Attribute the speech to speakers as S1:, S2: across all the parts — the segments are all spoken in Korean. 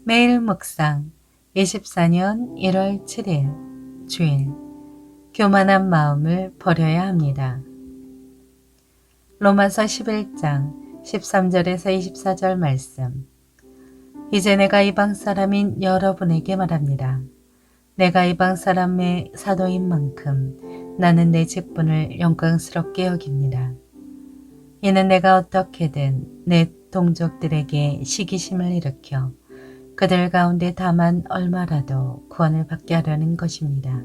S1: 매일 묵상 24년 1월 7일 주일 교만한 마음을 버려야 합니다. 로마서 11장 13절에서 24절 말씀. 이제 내가 이방 사람인 여러분에게 말합니다. 내가 이방 사람의 사도인 만큼 나는 내 직분을 영광스럽게 여깁니다. 이는 내가 어떻게든 내 동족들에게 시기심을 일으켜 그들 가운데 다만 얼마라도 구원을 받게 하려는 것입니다.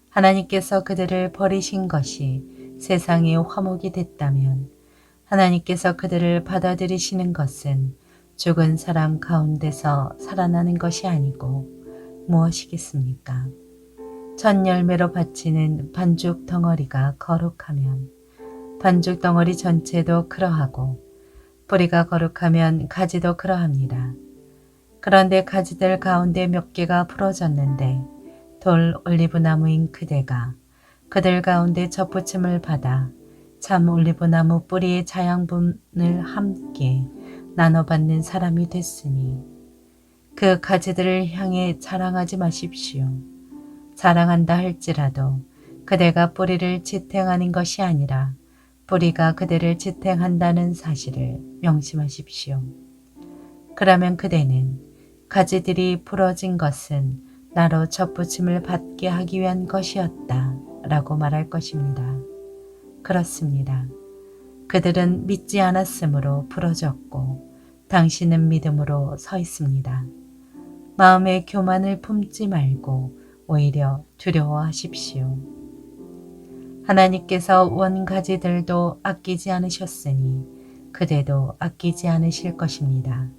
S1: 하나님께서 그들을 버리신 것이 세상의 화목이 됐다면 하나님께서 그들을 받아들이시는 것은 죽은 사람 가운데서 살아나는 것이 아니고 무엇이겠습니까? 첫 열매로 바치는 반죽 덩어리가 거룩하면 반죽 덩어리 전체도 그러하고 뿌리가 거룩하면 가지도 그러합니다. 그런데 가지들 가운데 몇 개가 부러졌는데 돌 올리브나무인 그대가 그들 가운데 접붙임을 받아 참 올리브나무 뿌리의 자양분을 함께 나눠받는 사람이 됐으니 그 가지들을 향해 자랑하지 마십시오. 자랑한다 할지라도 그대가 뿌리를 지탱하는 것이 아니라 뿌리가 그대를 지탱한다는 사실을 명심하십시오. 그러면 그대는 가지들이 부러진 것은 나로 접붙임을 받게 하기 위한 것이었다 라고 말할 것입니다. 그렇습니다. 그들은 믿지 않았으므로 부러졌고 당신은 믿음으로 서 있습니다. 마음의 교만을 품지 말고 오히려 두려워하십시오. 하나님께서 원가지들도 아끼지 않으셨으니 그대도 아끼지 않으실 것입니다.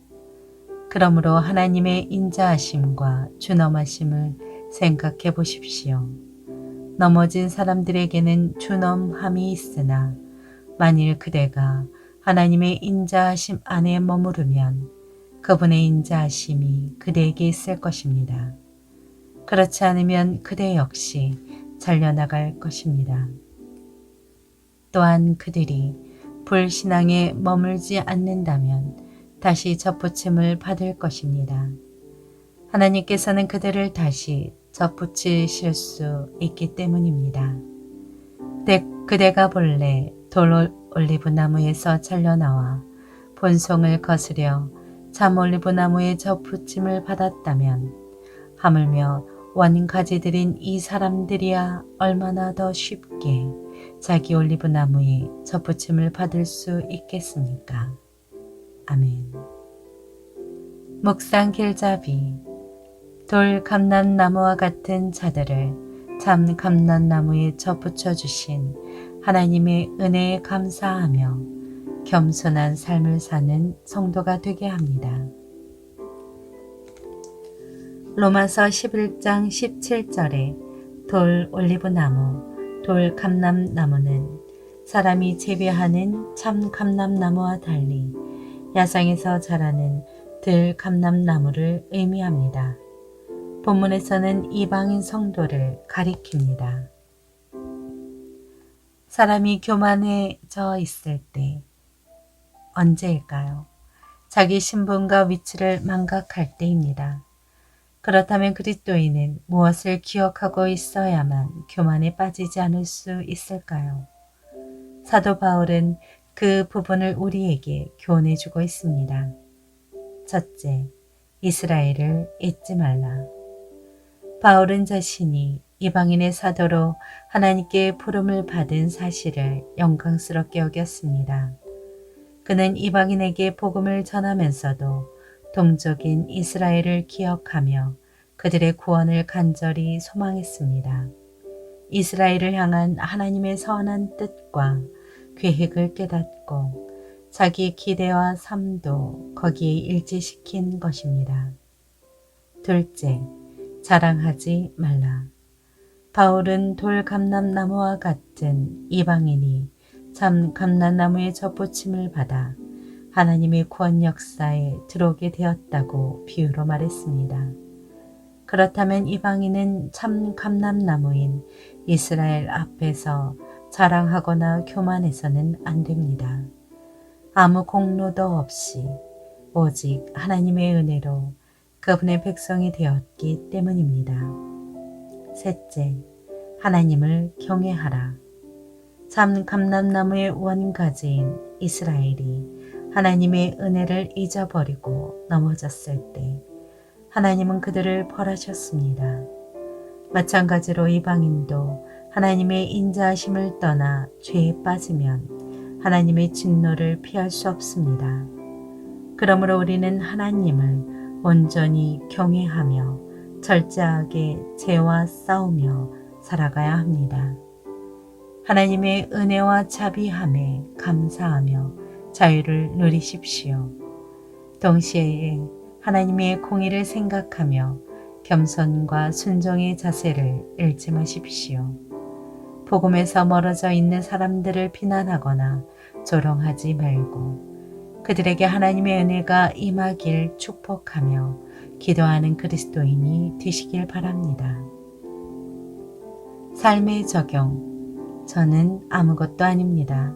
S1: 그러므로 하나님의 인자하심과 준엄하심을 생각해 보십시오. 넘어진 사람들에게는 준엄함이 있으나 만일 그대가 하나님의 인자하심 안에 머무르면 그분의 인자하심이 그대에게 있을 것입니다. 그렇지 않으면 그대 역시 잘려나갈 것입니다. 또한 그들이 불신앙에 머물지 않는다면 다시 접붙임을 받을 것입니다. 하나님께서는 그들을 다시 접붙이실 수 있기 때문입니다. 그대가 본래 돌 올리브나무에서 잘려나와 본송을 거스려 참 올리브나무에 접붙임을 받았다면 하물며 원가지들인 이 사람들이야 얼마나 더 쉽게 자기 올리브나무에 접붙임을 받을 수 있겠습니까? 아멘. 묵상 길잡이. 돌 감람나무와 같은 자들을 참 감람나무에 접붙여 주신 하나님의 은혜에 감사하며 겸손한 삶을 사는 성도가 되게 합니다. 로마서 11장 17절에 돌 올리브나무, 돌 감람나무는 사람이 재배하는 참 감람나무와 달리 야상에서 자라는 들 감람나무를 의미합니다. 본문에서는 이방인 성도를 가리킵니다. 사람이 교만해져 있을 때 언제일까요? 자기 신분과 위치를 망각할 때입니다. 그렇다면 그리스도인은 무엇을 기억하고 있어야만 교만에 빠지지 않을 수 있을까요? 사도 바울은 그 부분을 우리에게 교훈해주고 있습니다. 첫째, 이스라엘을 잊지 말라. 바울은 자신이 이방인의 사도로 하나님께 부름을 받은 사실을 영광스럽게 여겼습니다. 그는 이방인에게 복음을 전하면서도 동족인 이스라엘을 기억하며 그들의 구원을 간절히 소망했습니다. 이스라엘을 향한 하나님의 선한 뜻과 계획을 깨닫고 자기 기대와 삶도 거기에 일치시킨 것입니다. 둘째, 자랑하지 말라. 바울은 돌 감람나무와 같은 이방인이 참 감람나무의 접붙임을 받아 하나님의 구원 역사에 들어오게 되었다고 비유로 말했습니다. 그렇다면 이방인은 참 감람나무인 이스라엘 앞에서 자랑하거나 교만해서는 안 됩니다. 아무 공로도 없이 오직 하나님의 은혜로 그분의 백성이 되었기 때문입니다. 셋째, 하나님을 경외하라. 참 감람나무의 원가지인 이스라엘이 하나님의 은혜를 잊어버리고 넘어졌을 때 하나님은 그들을 벌하셨습니다. 마찬가지로 이방인도 하나님의 인자하심을 떠나 죄에 빠지면 하나님의 진노를 피할 수 없습니다. 그러므로 우리는 하나님을 온전히 경외하며 철저하게 죄와 싸우며 살아가야 합니다. 하나님의 은혜와 자비함에 감사하며 자유를 누리십시오. 동시에 하나님의 공의를 생각하며 겸손과 순종의 자세를 잃지 마십시오. 복음에서 멀어져 있는 사람들을 비난하거나 조롱하지 말고 그들에게 하나님의 은혜가 임하길 축복하며 기도하는 그리스도인이 되시길 바랍니다. 삶의 적용. 저는 아무것도 아닙니다.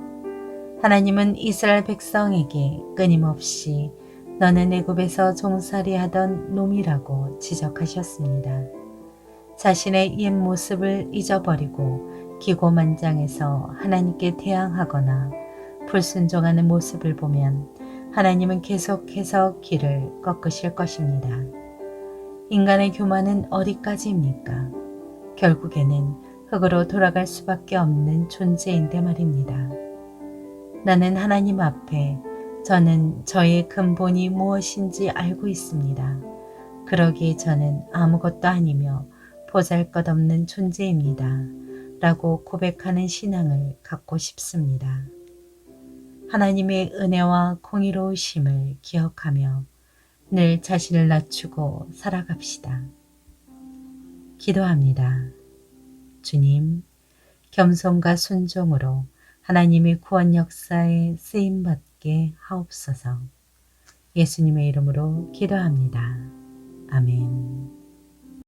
S1: 하나님은 이스라엘 백성에게 끊임없이 너는 애굽에서 종살이 하던 놈이라고 지적하셨습니다. 자신의 옛 모습을 잊어버리고 기고만장해서 하나님께 대항하거나 불순종하는 모습을 보면 하나님은 계속해서 길을 꺾으실 것입니다. 인간의 교만은 어디까지입니까? 결국에는 흙으로 돌아갈 수밖에 없는 존재인데 말입니다. 나는 하나님 앞에 저는 저의 근본이 무엇인지 알고 있습니다. 그러기에 저는 아무것도 아니며 보잘것없는 존재입니다. 라고 고백하는 신앙을 갖고 싶습니다. 하나님의 은혜와 공의로우심을 기억하며 늘 자신을 낮추고 살아갑시다. 기도합니다. 주님, 겸손과 순종으로 하나님의 구원 역사에 쓰임받게 하옵소서. 예수님의 이름으로 기도합니다. 아멘.